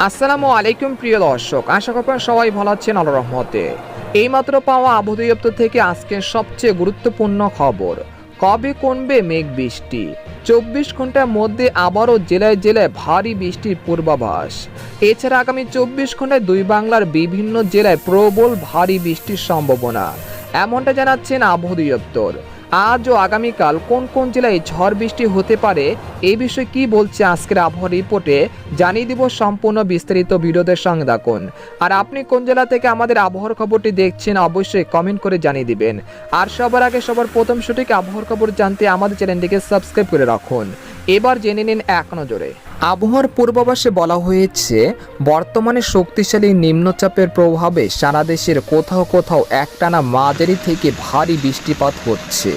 আসসালামু আলাইকুম প্রিয় দর্শক, আশা করি আপনারা সবাই ভালো আছেন আল্লাহর রহমতে। এইমাত্র পাওয়া আবহাওয়া দপ্তর থেকে আজকের সবচেয়ে গুরুত্বপূর্ণ খবর, কবে কমবে মেঘ বৃষ্টি। 24 ঘন্টার মধ্যে আবারও জেলায় জেলায় ভারী বৃষ্টির পূর্বাভাস। এছাড়া আগামী 24 ঘন্টায় দুই বাংলার বিভিন্ন জেলায় প্রবল ভারী বৃষ্টির সম্ভাবনা, এমনটা জানাচ্ছেন আবহাওয়া দপ্তর। আজ ও আগামীকাল কোন কোন জেলায় ঝড় বৃষ্টি হতে পারে, এই বিষয়ে কি বলছে আজকের আবহাওয়া রিপোর্টে জানিয়ে দিব। সম্পূর্ণ বিস্তারিত ভিডিওদের সঙ্গে থাকুন। আর আপনি কোন জেলা থেকে আমাদের আবহাওয়ার খবরটি দেখছেন অবশ্যই কমেন্ট করে জানিয়ে দিবেন। আর সবার আগে সবার প্রথম সঠিক আবহাওয়ার খবর জানতে আমাদের চ্যানেলটিকে সাবস্ক্রাইব করে রাখুন। এবার জেনে নিন এক নজরে। আবহাওয়ার পূর্বাভাসে বলা হয়েছে, বর্তমানে শক্তিশালী নিম্নচাপের প্রভাবে সারা দেশের কোথাও কোথাও একটানা মাঝারি থেকে ভারী বৃষ্টিপাত হচ্ছে।